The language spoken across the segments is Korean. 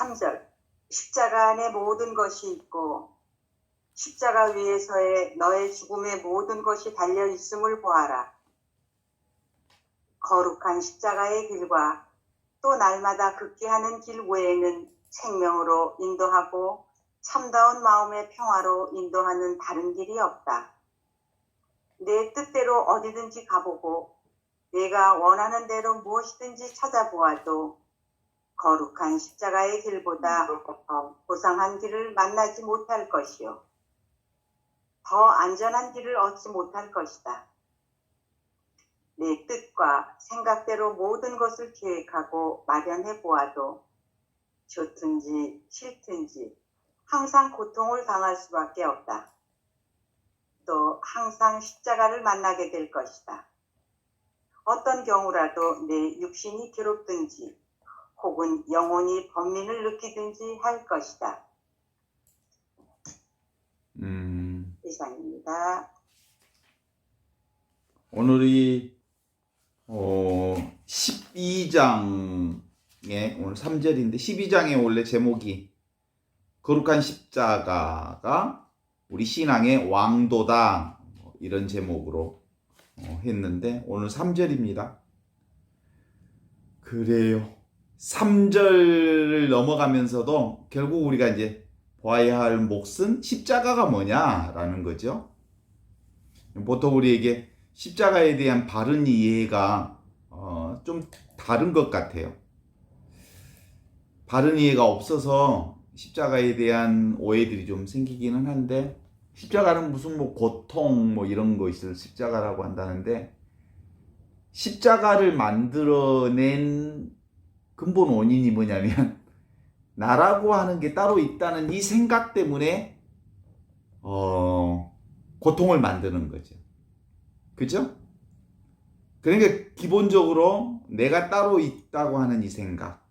3절 십자가 안에 모든 것이 있고 십자가 위에서의 너의 죽음의 모든 것이 달려 있음을 보아라. 거룩한 십자가의 길과 또 날마다 걷게 하는 길 외에는 생명으로 인도하고 참다운 마음의 평화로 인도하는 다른 길이 없다. 내 뜻대로 어디든지 가보고 내가 원하는 대로 무엇이든지 찾아보아도 거룩한 십자가의 길보다 더 고상한 길을 만나지 못할 것이요. 더 안전한 길을 얻지 못할 것이다. 내 뜻과 생각대로 모든 것을 계획하고 마련해 보아도 좋든지 싫든지 항상 고통을 당할 수밖에 없다. 또 항상 십자가를 만나게 될 것이다. 어떤 경우라도 내 육신이 괴롭든지 혹은 영혼이 번민을 느끼든지 할 것이다. 이상입니다. 오늘이 12장에 오늘 3절인데 12장의 원래 제목이 거룩한 십자가가 우리 신앙의 왕도다 이런 제목으로 했는데 오늘 3절입니다. 그래요. 3절을 넘어가면서도 결국 우리가 이제 보아야 할 몫은 십자가가 뭐냐라는 거죠. 보통 우리에게 십자가에 대한 바른 이해가 좀 다른 것 같아요. 바른 이해가 없어서 십자가에 대한 오해들이 좀 생기기는 한데 십자가는 무슨 고통 이런 것을 십자가라고 한다는데 십자가를 만들어낸 근본 원인이 뭐냐면 나라고 하는 게 따로 있다는 이 생각 때문에 고통을 만드는 거죠. 그죠? 그러니까 기본적으로 내가 따로 있다고 하는 이 생각,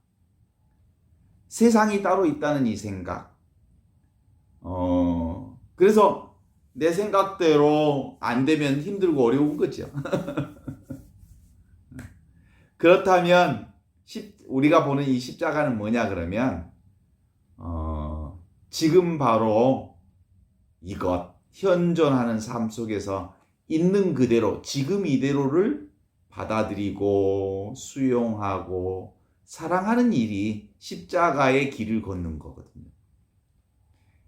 세상이 따로 있다는 이 생각, 그래서 내 생각대로 안 되면 힘들고 어려운 거죠. 그렇다면 우리가 보는 이 십자가는 뭐냐 그러면 지금 바로 이것 현존하는 삶 속에서 있는 그대로 지금 이대로를 받아들이고 수용하고 사랑하는 일이 십자가의 길을 걷는 거거든요.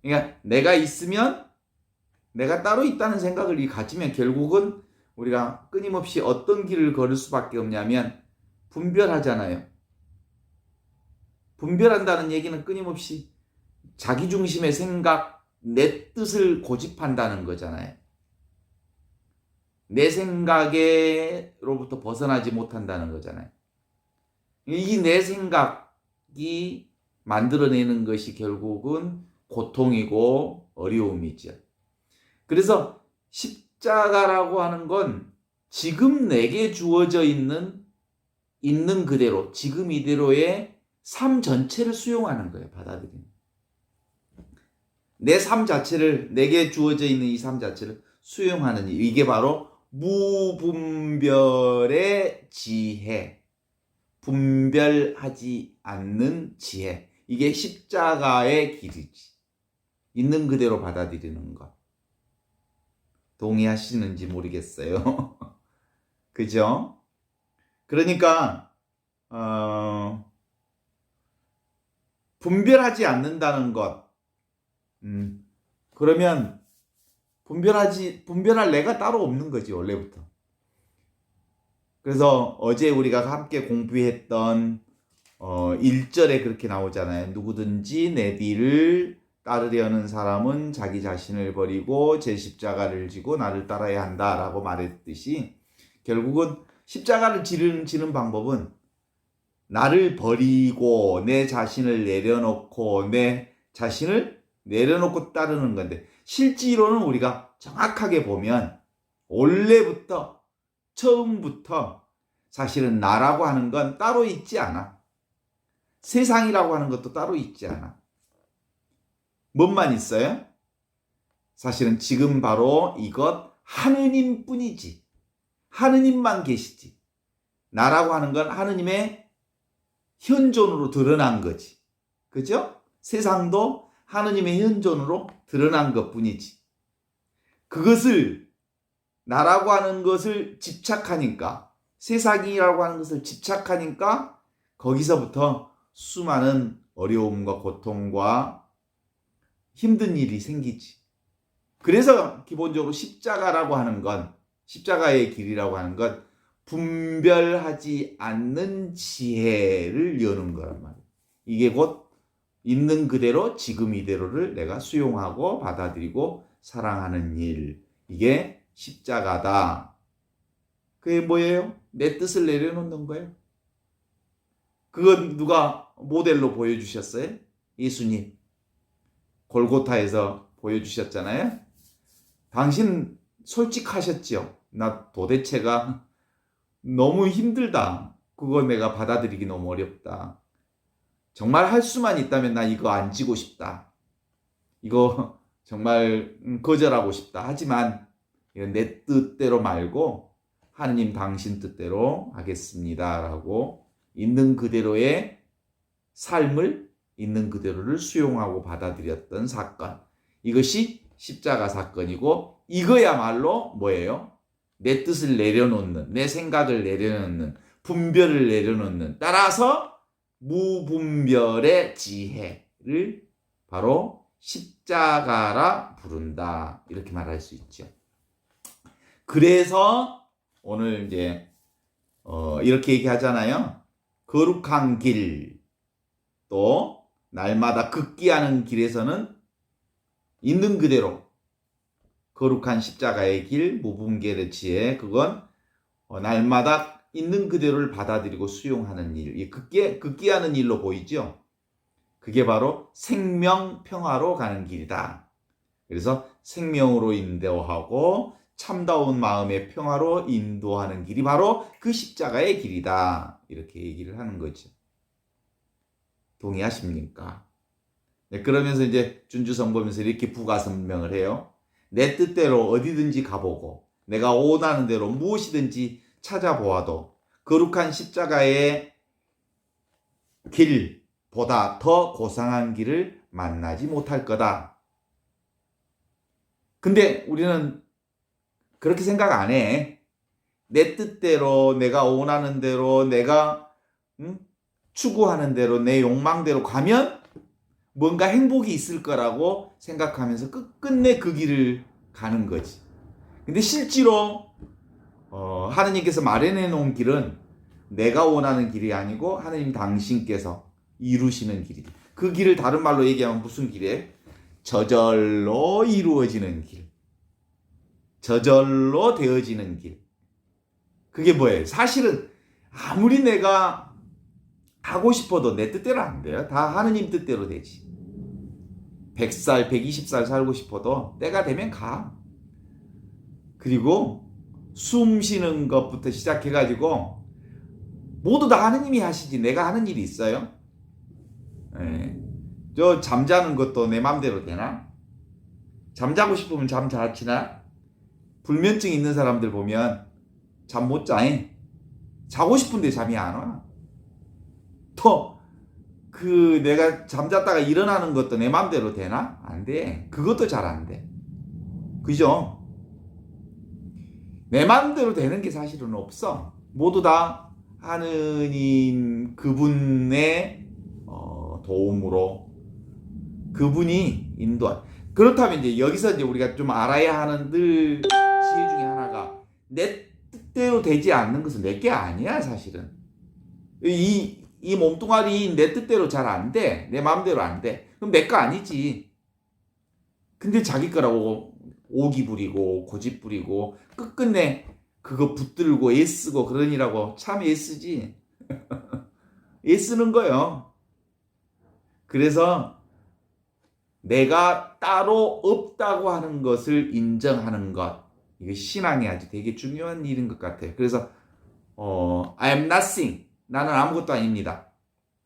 그러니까 내가 있으면 내가 따로 있다는 생각을 가지면 결국은 우리가 끊임없이 어떤 길을 걸을 수밖에 없냐면 분별하잖아요. 분별한다는 얘기는 끊임없이 자기중심의 생각, 내 뜻을 고집한다는 거잖아요. 내 생각으로부터 벗어나지 못한다는 거잖아요. 이 내 생각이 만들어내는 것이 결국은 고통이고 어려움이죠. 그래서 십자가라고 하는 건 지금 내게 주어져 있는 그대로, 지금 이대로의 삶 전체를 수용하는 거예요. 받아들이는. 내 삶 자체를, 내게 주어져 있는 이 삶 자체를 수용하는 일. 이게 바로 무분별의 지혜, 분별하지 않는 지혜. 이게 십자가의 길이지. 있는 그대로 받아들이는 것. 동의하시는지 모르겠어요. 그죠? 그러니까 분별하지 않는다는 것. 그러면 분별할 내가 따로 없는 거지, 원래부터. 그래서 어제 우리가 함께 공부했던 1절에 그렇게 나오잖아요. 누구든지 내 뒤를 따르려는 사람은 자기 자신을 버리고 제 십자가를 지고 나를 따라야 한다라고 말했듯이 결국은 십자가를 지는 방법은 나를 버리고 내 자신을 내려놓고 내 자신을 내려놓고 따르는 건데 실제로는 우리가 정확하게 보면 원래부터 처음부터 사실은 나라고 하는 건 따로 있지 않아. 세상이라고 하는 것도 따로 있지 않아. 뭔만 있어요? 사실은 지금 바로 이것 하느님뿐이지. 하느님만 계시지. 나라고 하는 건 하느님의 현존으로 드러난 거지. 그죠? 세상도 하느님의 현존으로 드러난 것뿐이지. 그것을 나라고 하는 것을 집착하니까, 세상이라고 하는 것을 집착하니까 거기서부터 수많은 어려움과 고통과 힘든 일이 생기지. 그래서 기본적으로 십자가라고 하는 건, 십자가의 길이라고 하는 건 분별하지 않는 지혜를 여는 거란 말이에요. 이게 곧 있는 그대로 지금 이대로를 내가 수용하고 받아들이고 사랑하는 일. 이게 십자가다. 그게 뭐예요? 내 뜻을 내려놓는 거예요. 그건 누가 모델로 보여주셨어요? 예수님. 골고타에서 보여주셨잖아요. 당신 솔직하셨죠? 나 도대체가 너무 힘들다. 그거 내가 받아들이기 너무 어렵다. 정말 할 수만 있다면 나 이거 안 지고 싶다. 이거 정말 거절하고 싶다. 하지만 이건 내 뜻대로 말고 하느님 당신 뜻대로 하겠습니다. 라고 있는 그대로의 삶을 있는 그대로를 수용하고 받아들였던 사건. 이것이 십자가 사건이고 이거야말로 뭐예요? 내 뜻을 내려놓는, 내 생각을 내려놓는, 분별을 내려놓는, 따라서 무분별의 지혜를 바로 십자가라 부른다. 이렇게 말할 수 있죠. 그래서 오늘 이제 이렇게 얘기하잖아요. 거룩한 길, 또 날마다 극기하는 길에서는 있는 그대로 거룩한 십자가의 길, 무분별의 지혜, 그건 날마다 있는 그대로를 받아들이고 수용하는 일, 이 극기하는 일로 보이죠. 그게 바로 생명 평화로 가는 길이다. 그래서 생명으로 인도하고 참다운 마음의 평화로 인도하는 길이 바로 그 십자가의 길이다. 이렇게 얘기를 하는 거죠. 동의하십니까? 네, 그러면서 이제 준주성보면서 이렇게 부가 설명을 해요. 내 뜻대로 어디든지 가보고 내가 원하는 대로 무엇이든지 찾아보아도 거룩한 십자가의 길보다 더 고상한 길을 만나지 못할 거다. 근데 우리는 그렇게 생각 안 해. 내 뜻대로, 내가 원하는 대로, 내가 추구하는 대로, 내 욕망대로 가면 뭔가 행복이 있을 거라고 생각하면서 끝끝내 그 길을 가는 거지. 근데 실제로 하느님께서 마련해 놓은 길은 내가 원하는 길이 아니고 하느님 당신께서 이루시는 길이다. 그 길을 다른 말로 얘기하면 무슨 길이에요? 저절로 이루어지는 길. 저절로 되어지는 길. 그게 뭐예요? 사실은 아무리 내가 하고 싶어도 내 뜻대로 안 돼요. 다 하느님 뜻대로 되지. 100살, 120살 살고 싶어도 때가 되면 가. 그리고 숨 쉬는 것부터 시작해가지고 모두 다 하느님이 하시지 내가 하는 일이 있어요? 네. 저 잠자는 것도 내 맘대로 되나? 잠자고 싶으면 잠 잘 치나? 불면증 있는 사람들 보면 잠 못 자. 자고 싶은데 잠이 안 와. 또 내가 잠잤다가 일어나는 것도 내 맘대로 되나? 안 돼. 그것도 잘 안 돼. 그죠? 내 맘대로 되는 게 사실은 없어. 모두 다 하느님 그분의 도움으로 그분이 인도한. 그렇다면 이제 여기서 이제 우리가 좀 알아야 하는 늘 지혜 중에 하나가 내 뜻대로 되지 않는 것은 내 게 아니야 사실은. 이 몸뚱아리 내 뜻대로 잘 안 돼. 내 마음대로 안 돼. 그럼 내 거 아니지. 근데 자기 거라고 오기 부리고 고집 부리고 끝끝내 그거 붙들고 애쓰고 그러니라고 참 애쓰지. 애쓰는 거예요. 그래서 내가 따로 없다고 하는 것을 인정하는 것. 이게 신앙이 아주 되게 중요한 일인 것 같아요. 그래서 I am nothing. 나는 아무것도 아닙니다.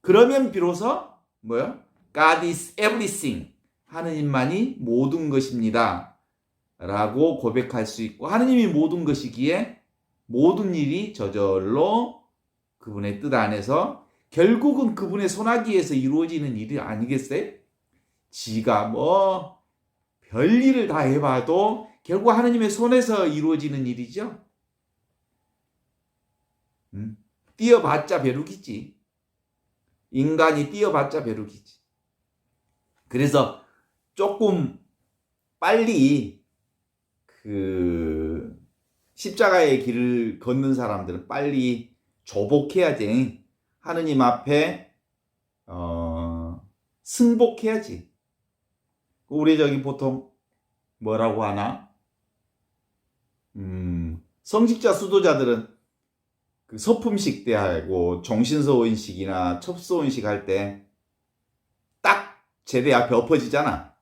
그러면 비로소 뭐요? God is everything. 하느님만이 모든 것입니다. 라고 고백할 수 있고 하느님이 모든 것이기에 모든 일이 저절로 그분의 뜻 안에서 결국은 그분의 손아귀에서 이루어지는 일이 아니겠어요? 지가 뭐 별일을 다 해봐도 결국 하느님의 손에서 이루어지는 일이죠. 뛰어봤자 벼룩이지. 인간이 뛰어봤자 벼룩이지. 그래서 조금 빨리 그 십자가의 길을 걷는 사람들은 빨리 조복해야지. 하느님 앞에 승복해야지. 우리 저기 보통 뭐라고 하나? 성직자 수도자들은 그 서품식 때 하고 정신서원식이나 첩서원식 할 때 딱 제대 앞에 엎어지잖아.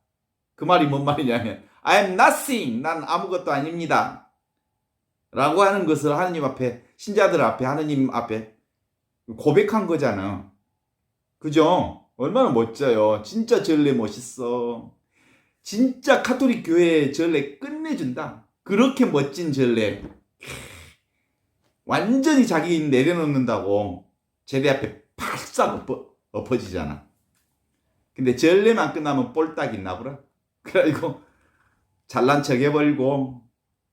그 말이 뭔 말이냐면 I am nothing. 난 아무것도 아닙니다. 라고 하는 것을 하느님 앞에, 신자들 앞에, 하느님 앞에 고백한 거잖아. 그죠? 얼마나 멋져요. 진짜 전례 멋있어. 진짜 카톨릭 교회 전례 끝내준다. 그렇게 멋진 전례. 완전히 자기 내려놓는다고 제대 앞에 팍싹 엎어지잖아. 근데 전례만 끝나면 볼딱 있나 보라. 그래가지고 잘난 척 해버리고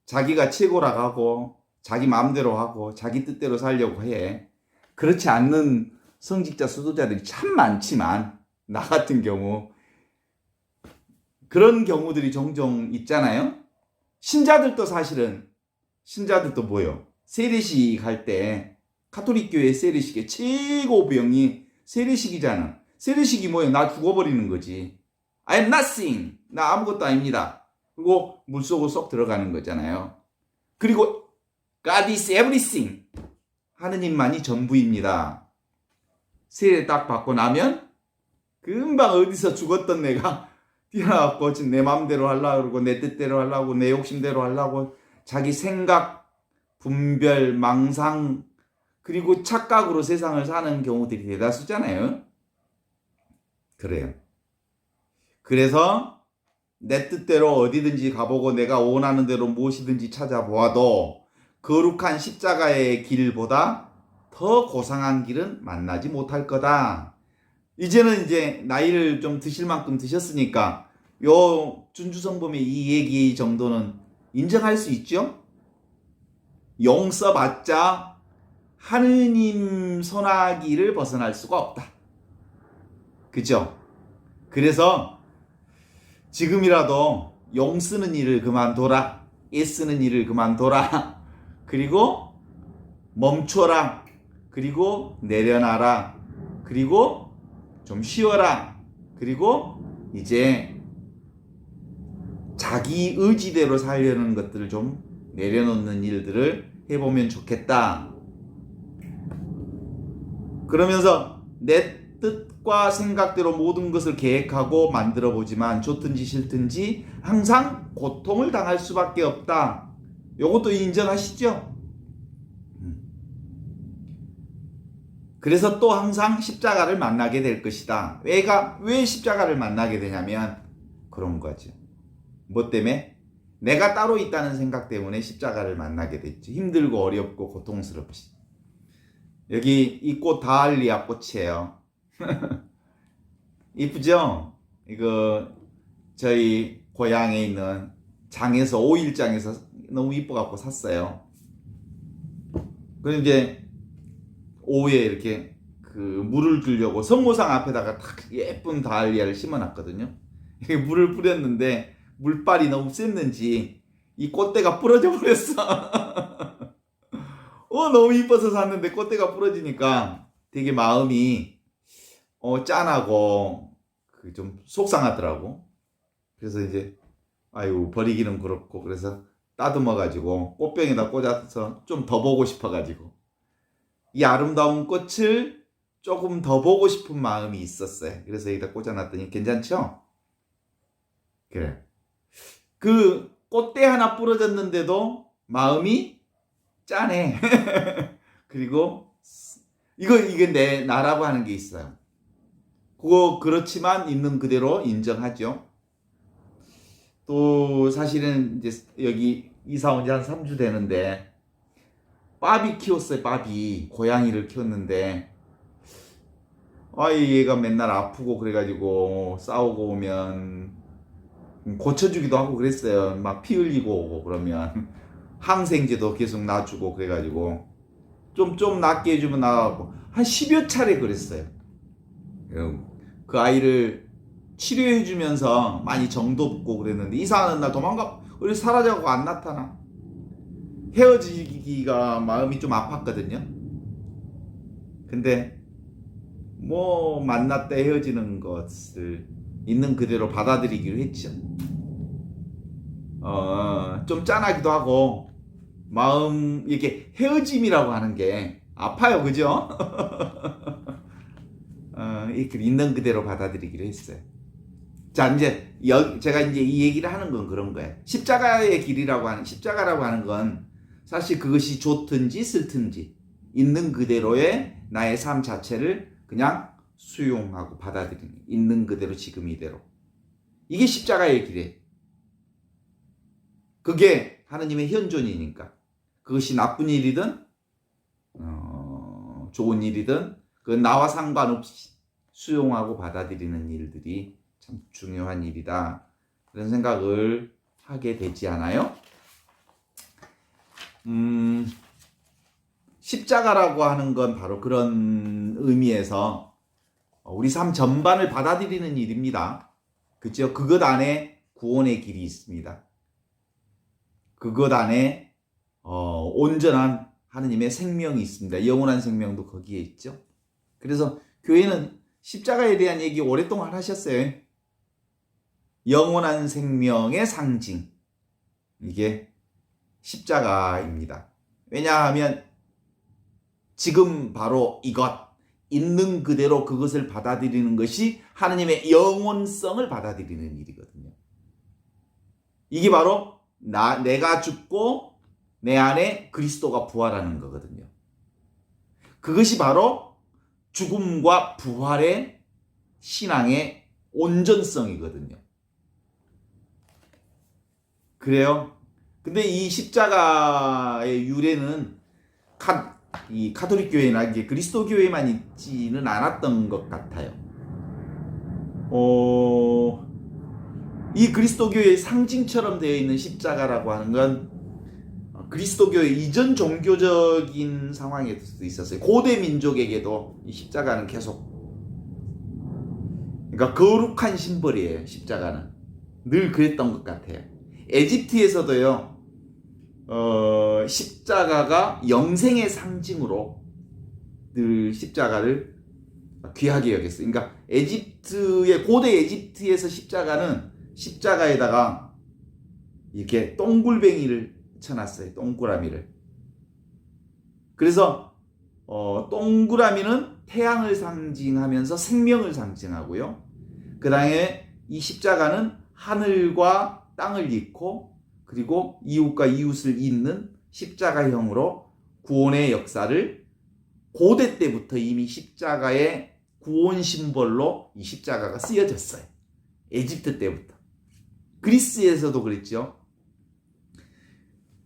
자기가 최고라고 하고 자기 마음대로 하고 자기 뜻대로 살려고 해. 그렇지 않는 성직자 수도자들이 참 많지만 나 같은 경우 그런 경우들이 종종 있잖아요. 신자들도 사실은 신자들도 뭐요? 세례식 할 때 카톨릭 교회 세례식의 최고 병이 세례식이잖아. 세례식이 뭐예요? 나 죽어버리는 거지. I am nothing. 나 아무것도 아닙니다. 그리고 물속으로 쏙 들어가는 거잖아요. 그리고 God is everything. 하느님만이 전부입니다. 세례 딱 받고 나면 금방 어디서 죽었던 내가 뛰어나왔고 내 마음대로 하려고 그러고 내 뜻대로 하려고 내 욕심대로 하려고 자기 생각, 분별, 망상 그리고 착각으로 세상을 사는 경우들이 대다수잖아요. 그래요. 그래서 내 뜻대로 어디든지 가보고 내가 원하는 대로 무엇이든지 찾아보아도 거룩한 십자가의 길보다 더 고상한 길은 만나지 못할 거다. 이제는 이제 나이를 좀 드실 만큼 드셨으니까 요 준주성범의 이 얘기 정도는 인정할 수 있죠? 용 써봤자 하느님 손아귀를 벗어날 수가 없다. 그죠? 그래서 지금이라도 용 쓰는 일을 그만둬라. 애 쓰는 일을 그만둬라. 그리고 멈춰라. 그리고 내려놔라. 그리고 좀 쉬어라. 그리고 이제 자기 의지대로 살려는 것들을 좀 내려놓는 일들을 해보면 좋겠다. 그러면서 내 뜻과 생각대로 모든 것을 계획하고 만들어 보지만 좋든지 싫든지 항상 고통을 당할 수밖에 없다. 요것도 인정하시죠? 그래서 또 항상 십자가를 만나게 될 것이다. 왜 십자가를 만나게 되냐면 그런 거죠. 뭐 때문에? 내가 따로 있다는 생각 때문에 십자가를 만나게 됐지. 힘들고 어렵고 고통스럽지. 여기 이 꽃 다알리아 꽃이에요. 이쁘죠? 이거 저희 고향에 있는 장에서 오일장에서 너무 이뻐갖고 샀어요. 그리고 이제 오후에 이렇게 그 물을 주려고 성모상 앞에다가 딱 예쁜 다알리아를 심어놨거든요. 물을 뿌렸는데 물빨이 너무 셌는지 이 꽃대가 부러져 버렸어. 너무 이뻐서 샀는데 꽃대가 부러지니까 되게 마음이 짠하고 그 좀 속상하더라고. 그래서 이제 아유 버리기는 그렇고 그래서 따듬어 가지고 꽃병에다 꽂아서 좀 더 보고 싶어 가지고 이 아름다운 꽃을 조금 더 보고 싶은 마음이 있었어요. 그래서 여기다 꽂아놨더니 괜찮죠? 그래. 그 꽃대 하나 부러졌는데도 마음이 짠해. 그리고 이게 나라고 하는 게 있어요. 그거 그렇지만 있는 그대로 인정하죠. 또 사실은 이제 여기 이사 온 지 한 3주 되는데 빠비 키웠어요. 빠비 고양이를 키웠는데 얘가 맨날 아프고 그래가지고 싸우고 오면 고쳐주기도 하고 그랬어요. 막 피 흘리고 오고 그러면 항생제도 계속 놔주고 그래가지고 좀 낫게 해주면 나가고 한 10여 차례 그랬어요. 그 아이를 치료해주면서 많이 정도 고 그랬는데 이상한 날 도망가 우리 사라져고 안 나타나. 헤어지기가 마음이 좀 아팠거든요. 근데 뭐 만났다 헤어지는 것을 있는 그대로 받아들이기로 했죠. 좀 짠하기도 하고 마음 이렇게 헤어짐이라고 하는 게 아파요, 그죠? 이렇게 있는 그대로 받아들이기로 했어요. 자, 이제 제가 이제 이 얘기를 하는 건 그런 거예요. 십자가라고 하는 건 사실 그것이 좋든지 싫든지 있는 그대로의 나의 삶 자체를 그냥 수용하고 받아들이는, 있는 그대로 지금 이대로. 이게 십자가의 길이에요. 그게 하느님의 현존이니까. 그것이 나쁜 일이든 좋은 일이든 그 나와 상관없이 수용하고 받아들이는 일들이 참 중요한 일이다. 그런 생각을 하게 되지 않아요? 십자가라고 하는 건 바로 그런 의미에서 우리 삶 전반을 받아들이는 일입니다. 그죠? 그것 안에 구원의 길이 있습니다. 그것 안에 온전한 하느님의 생명이 있습니다. 영원한 생명도 거기에 있죠. 그래서 교회는 십자가에 대한 얘기 오랫동안 하셨어요. 영원한 생명의 상징. 이게 십자가입니다. 왜냐하면 지금 바로 이것, 있는 그대로 그것을 받아들이는 것이 하느님의 영원성을 받아들이는 일이거든요. 이게 바로 내가 죽고 내 안에 그리스도가 부활하는 거거든요. 그것이 바로 죽음과 부활의 신앙의 온전성이거든요. 그래요? 근데 이 십자가의 유래는 이 가톨릭 교회나 이게 그리스도 교회만 있지는 않았던 것 같아요. 이 그리스도 교회의 상징처럼 되어 있는 십자가라고 하는 건 그리스도 교회 이전 종교적인 상황에도 있었어요. 고대 민족에게도 이 십자가는 계속, 그러니까 거룩한 심벌이에요. 십자가는 늘 그랬던 것 같아요. 에집트에서도요, 십자가가 영생의 상징으로 늘 십자가를 귀하게 여겼어요. 그러니까 고대 에집트에서 십자가에다가 이렇게 동글뱅이를 쳐놨어요. 동그라미를. 그래서 동그라미는 태양을 상징하면서 생명을 상징하고요. 그 다음에 이 십자가는 하늘과 땅을 잇고 그리고 이웃과 이웃을 잇는 십자가형으로 구원의 역사를 고대 때부터 이미 십자가의 구원 심벌로 이 십자가가 쓰여졌어요. 에집트 때부터. 그리스에서도 그랬죠.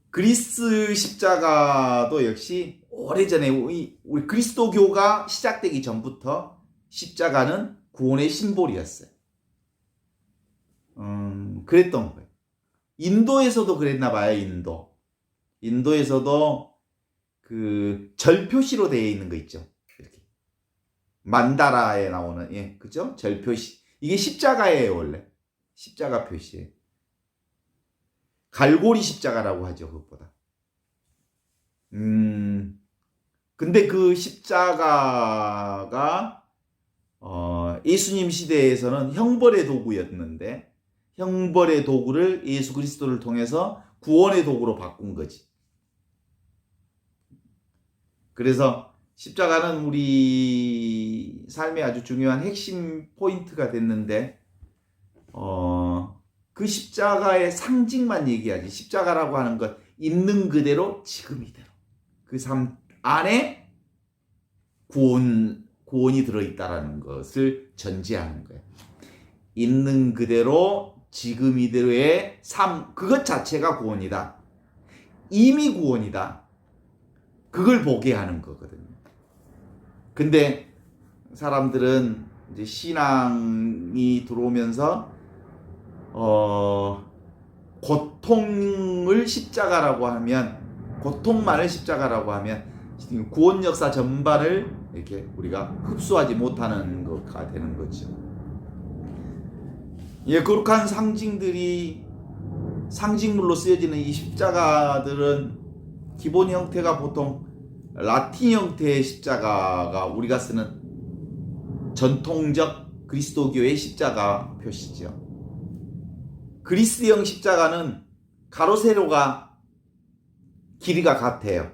그리스 십자가도 역시 오래전에 우리 그리스도교가 시작되기 전부터 십자가는 구원의 심볼이었어요. 그랬던 거예요. 인도에서도 그랬나 봐요. 인도에서도 그 절 표시로 되어 있는 거 있죠. 이렇게 만다라에 나오는 그죠? 절 표시. 이게 십자가예요, 원래. 십자가 표시예요. 갈고리 십자가라고 하죠, 그것보다. 근데 그 십자가가 예수님 시대에서는 형벌의 도구였는데 형벌의 도구를 예수 그리스도를 통해서 구원의 도구로 바꾼 거지. 그래서 십자가는 우리 삶의 아주 중요한 핵심 포인트가 됐는데 그 십자가의 상징만 얘기하지. 십자가라고 하는 것 있는 그대로 지금 이대로 그 삶 안에 구원이 들어있다라는 것을 전제하는 거예요. 있는 그대로 지금 이대로의 삶, 그것 자체가 구원이다. 이미 구원이다. 그걸 보게 하는 거거든요. 근데 사람들은 이제 신앙이 들어오면서 고통을 십자가라고 하면, 고통만을 십자가라고 하면 구원 역사 전반을 이렇게 우리가 흡수하지 못하는 것가 되는 거죠. 예, 거룩한 상징물로 쓰여지는 이 십자가들은 기본 형태가 보통 라틴 형태의 십자가가 우리가 쓰는 전통적 그리스도교의 십자가 표시죠. 그리스형 십자가는 가로 세로가 길이가 같아요.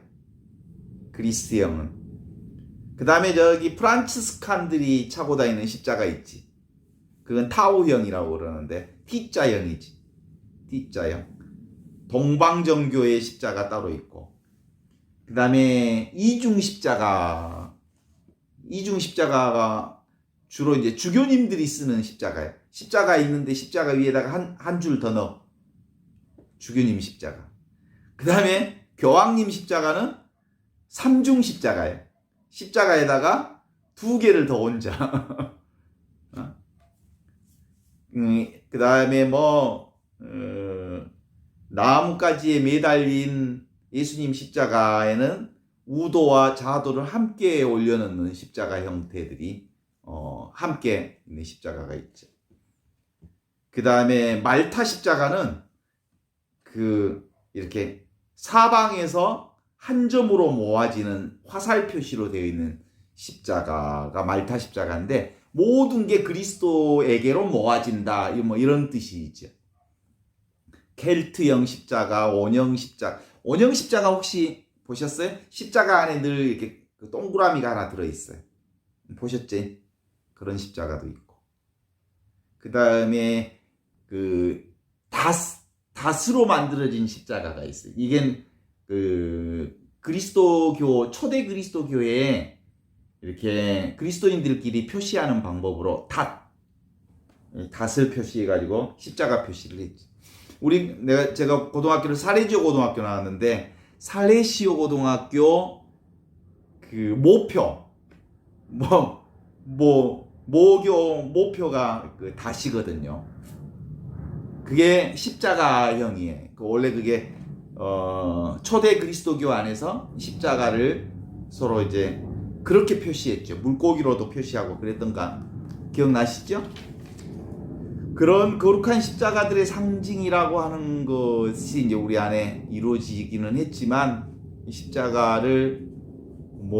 그리스형은. 그 다음에 저기 프란치스칸들이 차고 다니는 십자가 있지. 그건 타오형이라고 그러는데 T자형이지. T자형. 동방정교의 십자가 따로 있고, 그 다음에 이중십자가가 주로 이제 주교님들이 쓰는 십자가예요. 십자가 있는데 십자가 위에다가 한 줄 더 넣어. 주교님 십자가. 그 다음에 교황님 십자가는 삼중 십자가예요. 십자가에다가 두 개를 더 얹어. 그 다음에 나뭇가지에 매달린 예수님 십자가에는 우도와 자도를 함께 올려놓는 십자가 형태들이 함께 있는 십자가가 있죠. 그 다음에 말타 십자가는 이렇게 사방에서 한 점으로 모아지는 화살 표시로 되어 있는 십자가가 말타 십자가인데, 모든 게 그리스도에게로 모아진다, 이런 뜻이죠. 켈트형 십자가, 원형 십자가 혹시 보셨어요? 십자가 안에 늘 이렇게 동그라미가 하나 들어있어요. 보셨지? 그런 십자가도 있고. 그 다음에 닷으로 만들어진 십자가가 있어요. 이게 초대 그리스도교에 이렇게 그리스도인들끼리 표시하는 방법으로 닷을 표시해가지고 십자가 표시를 했지. 제가 고등학교를 사레지오 고등학교 나왔는데, 사레시오 고등학교 모표 모교 모표가 닷이거든요. 그게 십자가형이에요. 원래 그게 초대 그리스도교 안에서 십자가를 서로 이제 그렇게 표시했죠. 물고기로도 표시하고 그랬던가 기억나시죠? 그런 거룩한 십자가들의 상징이라고 하는 것이 이제 우리 안에 이루어지기는 했지만, 이 십자가를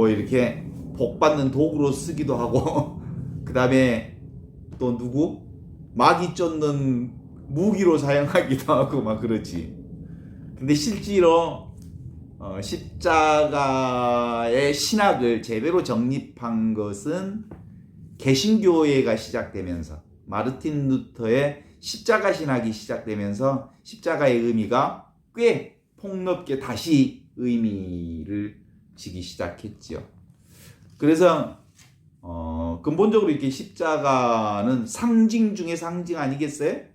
이렇게 복받는 도구로 쓰기도 하고 그 다음에 또 마귀 쫓는 무기로 사용하기도 하고 막 그러지. 근데 실제로 십자가의 신학을 제대로 정립한 것은 개신교회가 시작되면서, 마르틴 루터의 십자가 신학이 시작되면서 십자가의 의미가 꽤 폭넓게 다시 의미를 지기 시작했죠. 그래서 근본적으로 이렇게 십자가는 상징 중에 상징 아니겠어요?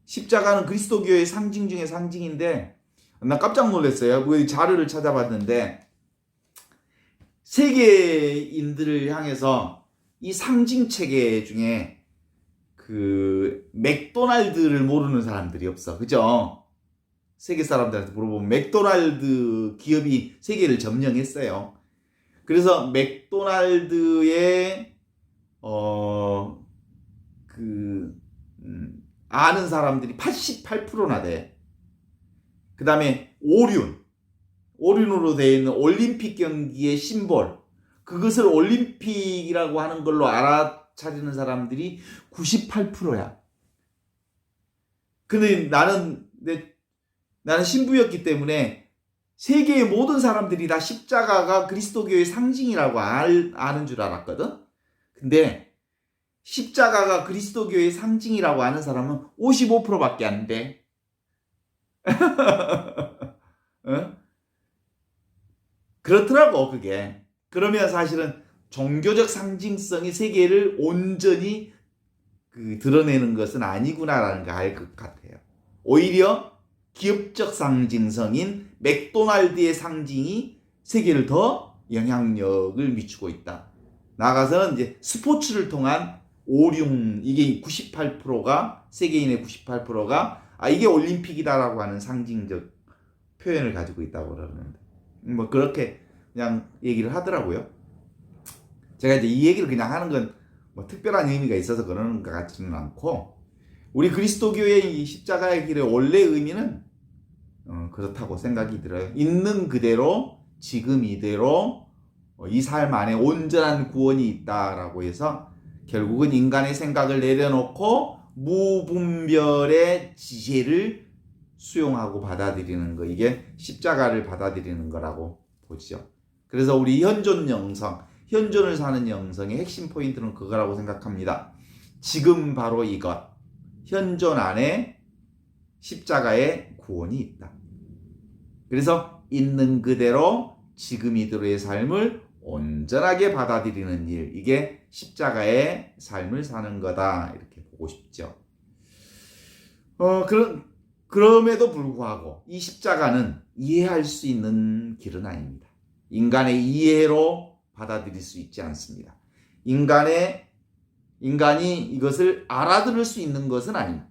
십자가는 그리스도교의 상징 중에 상징인데, 나 깜짝 놀랐어요. 자료를 찾아봤는데, 세계인들을 향해서 이 상징 체계 중에 맥도날드를 모르는 사람들이 없어. 그죠? 세계 사람들한테 물어보면 맥도날드 기업이 세계를 점령했어요. 그래서 맥도날드의 아는 사람들이 88%나 돼. 그 다음에 오륜으로 되어 있는 올림픽 경기의 심볼, 그것을 올림픽이라고 하는 걸로 알아차리는 사람들이 98%야. 근데 나는 신부였기 때문에 세계의 모든 사람들이 다 십자가가 그리스도교의 상징이라고 아는 줄 알았거든. 근데 십자가가 그리스도교의 상징이라고 아는 사람은 55%밖에 안 돼. 그렇더라고, 그게. 그러면 사실은 종교적 상징성이 세계를 온전히 드러내는 것은 아니구나라는 걸 알 것 같아요. 오히려 기업적 상징성인 맥도날드의 상징이 세계를 더 영향력을 미치고 있다. 나아가서는 이제 스포츠를 통한 오륜, 이게 98%가, 세계인의 98%가 이게 올림픽이다라고 하는 상징적 표현을 가지고 있다고 그러는데, 뭐 그렇게 그냥 얘기를 하더라고요. 제가 이제 이 얘기를 그냥 하는 건 뭐 특별한 의미가 있어서 그러는 것 같지는 않고, 우리 그리스도교의 이 십자가의 길의 원래 의미는 그렇다고 생각이 들어요. 있는 그대로, 지금 이대로 이 삶 안에 온전한 구원이 있다라고 해서 결국은 인간의 생각을 내려놓고 무분별의 지혜를 수용하고 받아들이는 거, 이게 십자가를 받아들이는 거라고 보죠. 그래서 우리 현존 영성, 현존을 사는 영성의 핵심 포인트는 그거라고 생각합니다. 지금 바로 이것, 현존 안에 십자가의 구원이 있다. 그래서 있는 그대로 지금 이대로의 삶을 온전하게 받아들이는 일, 이게 십자가의 삶을 사는 거다, 이렇게 보고 싶죠. 그럼에도 불구하고 이 십자가는 이해할 수 있는 길은 아닙니다. 인간의 이해로 받아들일 수 있지 않습니다. 인간이 이것을 알아들을 수 있는 것은 아닙니다.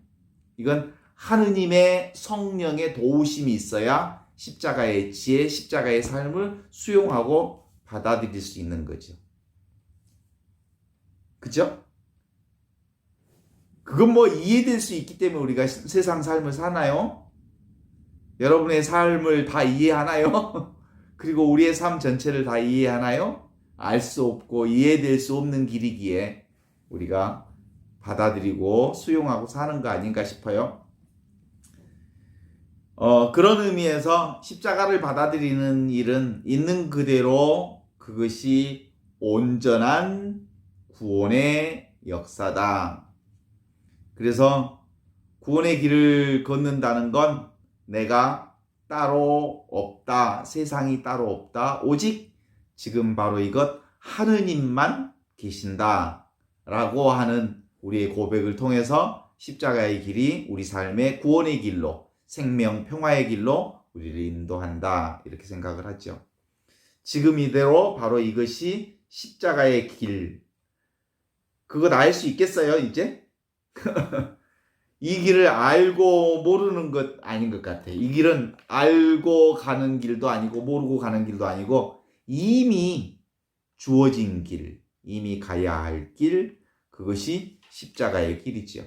이건 하느님의 성령의 도우심이 있어야 십자가의 지혜, 십자가의 삶을 수용하고 받아들일 수 있는 거죠. 그죠? 그건 뭐 이해될 수 있기 때문에 우리가 세상 삶을 사나요? 여러분의 삶을 다 이해하나요? 그리고 우리의 삶 전체를 다 이해하나요? 알 수 없고 이해될 수 없는 길이기에 우리가 받아들이고 수용하고 사는 거 아닌가 싶어요. 그런 의미에서 십자가를 받아들이는 일은 있는 그대로 그것이 온전한 구원의 역사다. 그래서 구원의 길을 걷는다는 건 내가 따로 없다, 세상이 따로 없다, 오직 지금 바로 이것 하느님만 계신다 라고 하는 우리의 고백을 통해서 십자가의 길이 우리 삶의 구원의 길로, 생명 평화의 길로 우리를 인도한다, 이렇게 생각을 하죠. 지금 이대로 바로 이것이 십자가의 길. 그거 알 수 있겠어요, 이제? 이 길을 알고 모르는 것 아닌 것 같아. 이 길은 알고 가는 길도 아니고 모르고 가는 길도 아니고 이미 주어진 길, 이미 가야 할 길, 그것이 십자가의 길이죠.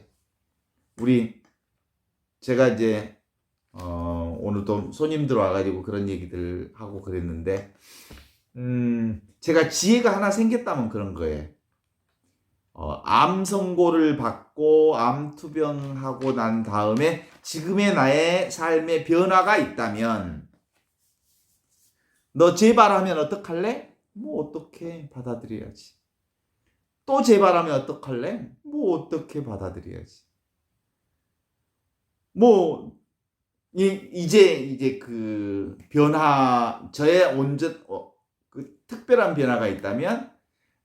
제가 이제 오늘 또 손님들 와가지고 그런 얘기들 하고 그랬는데, 제가 지혜가 하나 생겼다면 그런 거예요. 암 선고를 받고 암 투병하고 난 다음에 지금의 나의 삶의 변화가 있다면, 너 재발하면 어떡할래? 뭐 어떻게 받아들여야지. 또 재발하면 어떡할래? 뭐 어떻게 받아들여야지. 뭐 이제 그 변화, 저의 그 특별한 변화가 있다면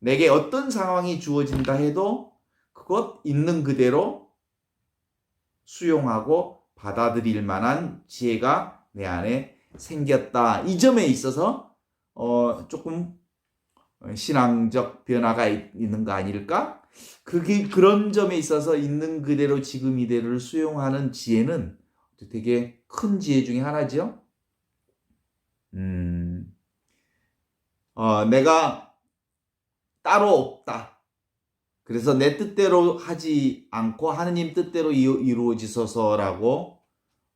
내게 어떤 상황이 주어진다 해도 그것 있는 그대로 수용하고 받아들일 만한 지혜가 내 안에 생겼다. 이 점에 있어서 조금 신앙적 변화가 있는 거 아닐까? 그런 점에 있어서 있는 그대로 지금 이대로를 수용하는 지혜는 되게 큰 지혜 중에 하나죠. 내가 따로 없다. 그래서 내 뜻대로 하지 않고 하느님 뜻대로 이루어지소서라고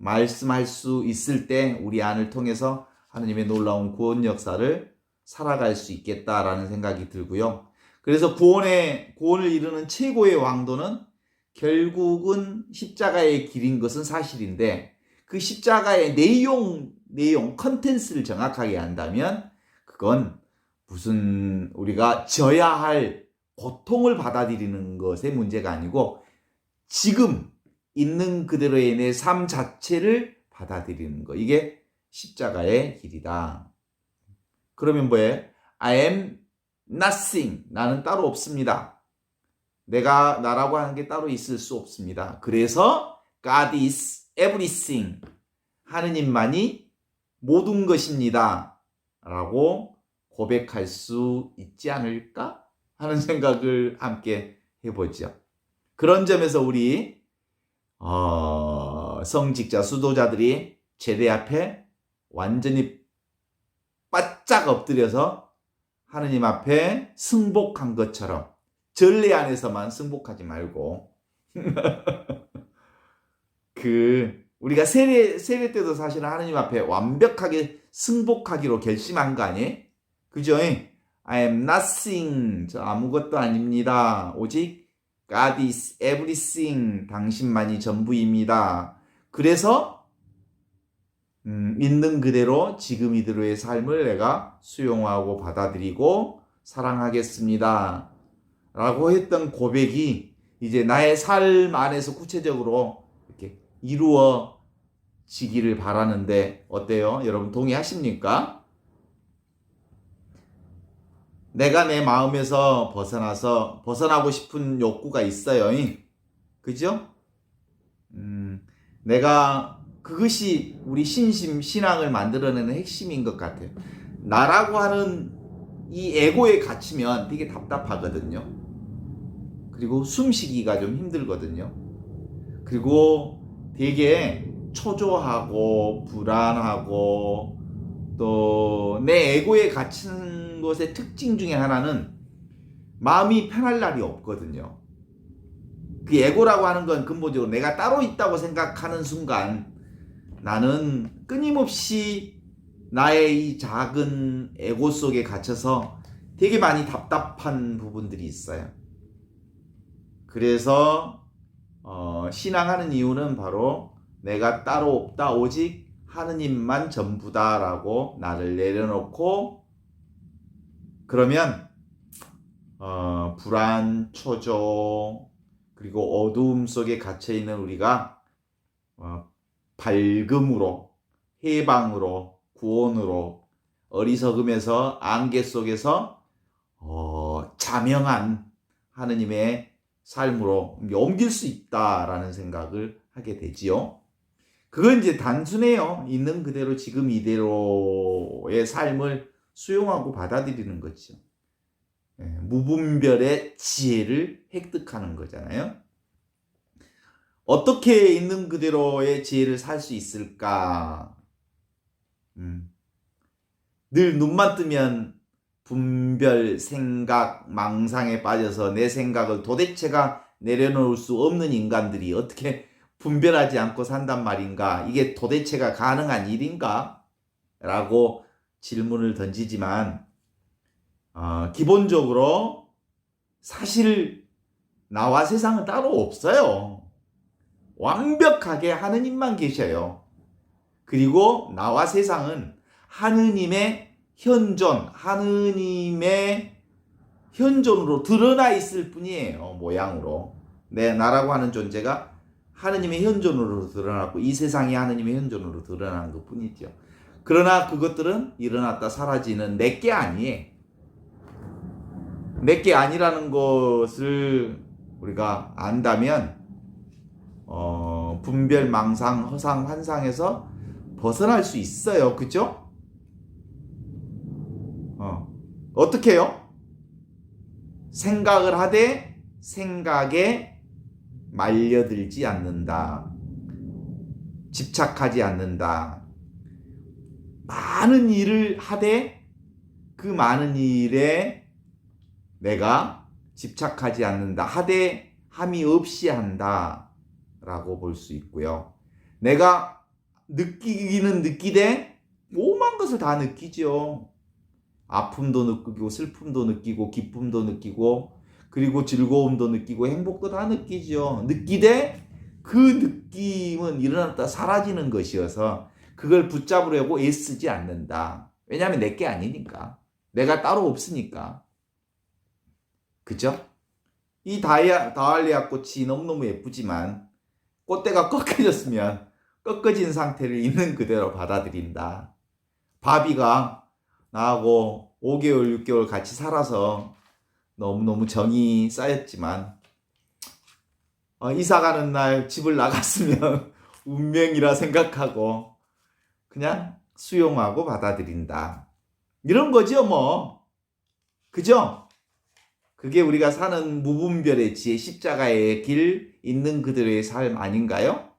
말씀할 수 있을 때 우리 안을 통해서 하느님의 놀라운 구원 역사를 살아갈 수 있겠다라는 생각이 들고요. 그래서 구원을 이루는 최고의 왕도는 결국은 십자가의 길인 것은 사실인데, 그 십자가의 내용, 컨텐츠를 정확하게 한다면 그건 무슨 우리가 져야 할 고통을 받아들이는 것의 문제가 아니고 지금 있는 그대로의 내 삶 자체를 받아들이는 거, 이게 십자가의 길이다. 그러면 뭐예요? I am nothing. 나는 따로 없습니다. 내가 나라고 하는 게 따로 있을 수 없습니다. 그래서 God is everything. 하느님만이 모든 것입니다. 라고 고백할 수 있지 않을까? 하는 생각을 함께 해보죠. 그런 점에서 우리 성직자 수도자들이 제대 앞에 완전히 바짝 엎드려서 하느님 앞에 승복한 것처럼 전례 안에서만 승복하지 말고 우리가 세례 때도 사실은 하느님 앞에 완벽하게 승복하기로 결심한 거 아니에요? 그죠? I am nothing. 저 아무것도 아닙니다. 오직 God is everything. 당신만이 전부입니다. 그래서 있는 그대로 지금 이대로의 삶을 내가 수용하고 받아들이고 사랑하겠습니다. 라고 했던 고백이 이제 나의 삶 안에서 구체적으로 이렇게 이루어지기를 바라는데 어때요? 여러분 동의하십니까? 내가 내 마음에서 벗어나고 싶은 욕구가 있어요. 그죠? 내가 그것이 우리 신앙을 만들어내는 핵심인 것 같아요. 나라고 하는 이 에고에 갇히면 되게 답답하거든요. 그리고 숨쉬기가 좀 힘들거든요. 그리고 되게 초조하고 불안하고 또 내 에고에 갇힌 것의 특징 중에 하나는 마음이 편할 날이 없거든요. 그 에고라고 하는 건 근본적으로 내가 따로 있다고 생각하는 순간 나는 끊임없이 나의 이 작은 에고 속에 갇혀서 되게 많이 답답한 부분들이 있어요. 그래서 신앙하는 이유는 바로 내가 따로 없다 오직 하느님만 전부다라고 나를 내려놓고 그러면 불안, 초조 그리고 어두움 속에 갇혀있는 우리가 밝음으로 해방으로 구원으로 어리석음에서 안개 속에서 자명한 하느님의 삶으로 옮길 수 있다라는 생각을 하게 되지요. 그건 이제 단순해요. 있는 그대로 지금 이대로의 삶을 수용하고 받아들이는 거죠. 무분별의 지혜를 획득하는 거잖아요. 어떻게 있는 그대로의 지혜를 살 수 있을까? 늘 눈만 뜨면 분별, 생각, 망상에 빠져서 내 생각을 도대체가 내려놓을 수 없는 인간들이 어떻게 분별하지 않고 산단 말인가? 이게 도대체가 가능한 일인가? 라고 질문을 던지지만 기본적으로 사실 나와 세상은 따로 없어요. 완벽하게 하느님만 계셔요. 그리고 나와 세상은 하느님의 현존으로 드러나 있을 뿐이에요. 모양으로. 나라고 하는 존재가 하느님의 현존으로 드러났고 이 세상이 하느님의 현존으로 드러나는 것 뿐이죠. 그러나 그것들은 일어났다 사라지는 내게 아니에요. 내게 아니라는 것을 우리가 안다면 분별, 망상, 허상, 환상에서 벗어날 수 있어요. 그죠? 어떻게 해요? 생각을 하되 생각에 말려들지 않는다. 집착하지 않는다. 많은 일을 하되 그 많은 일에 내가 집착하지 않는다. 하되 함이 없이 한다. 라고 볼 수 있고요. 내가 느끼기는 느끼되 오만 것을 다 느끼죠. 아픔도 느끼고 슬픔도 느끼고 기쁨도 느끼고 그리고 즐거움도 느끼고 행복도 다 느끼죠. 느끼되 그 느낌은 일어났다 사라지는 것이어서 그걸 붙잡으려고 애쓰지 않는다. 왜냐하면 내게 아니니까. 내가 따로 없으니까. 그죠? 이 다알리아 꽃이 너무너무 예쁘지만 꽃대가 꺾여졌으면 꺾어진 상태를 있는 그대로 받아들인다. 바비가 나하고 5개월, 6개월 같이 살아서 너무너무 정이 쌓였지만 이사 가는 날 집을 나갔으면 운명이라 생각하고 그냥 수용하고 받아들인다. 이런 거죠, 뭐. 그죠? 그게 우리가 사는 무분별의 지혜, 십자가의 길 있는 그들의 삶 아닌가요?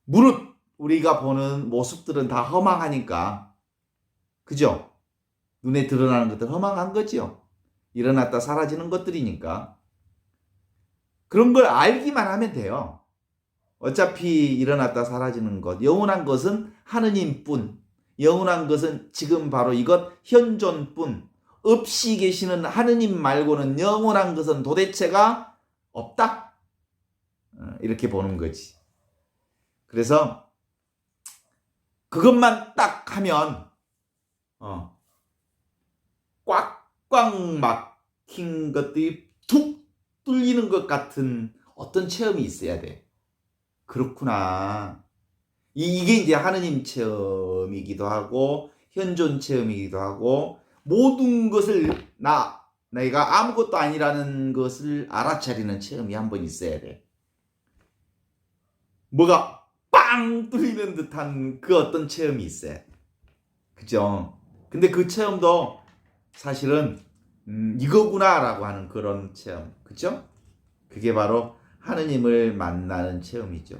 무릇 우리가 보는 모습들은 다 허망하니까, 그죠? 눈에 드러나는 것들 허망한 거지요. 일어났다 사라지는 것들이니까. 그런 걸 알기만 하면 돼요. 어차피 일어났다 사라지는 것, 영원한 것은 하느님뿐, 영원한 것은 지금 바로 이것 현존뿐, 없이 계시는 하느님 말고는 영원한 것은 도대체가 없다. 이렇게 보는 거지. 그래서 그것만 딱 하면 꽉꽉 막힌 것들이 툭 뚫리는 것 같은 어떤 체험이 있어야 돼. 그렇구나. 이게 이제 하느님 체험이기도 하고 현존 체험이기도 하고 모든 것을 내가 아무것도 아니라는 것을 알아차리는 체험이 한 번 있어야 돼. 뭐가 빵 뚫리는 듯한 그 어떤 체험이 있어야 돼. 그죠? 근데 그 체험도 사실은 이거구나라고 하는 그런 체험. 그죠? 그게 바로 하느님을 만나는 체험이죠.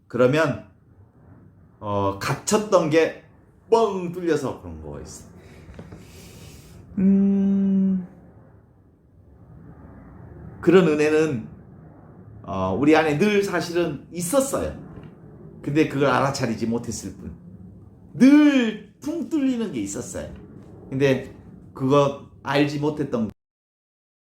그러면 갇혔던 게 뻥 뚫려서 그런 거 있어. 그런 은혜는 우리 안에 늘 사실은 있었어요. 근데 그걸 알아차리지 못했을 뿐. 늘 퉁 뚫리는 게 있었어요. 근데 그거 알지 못했던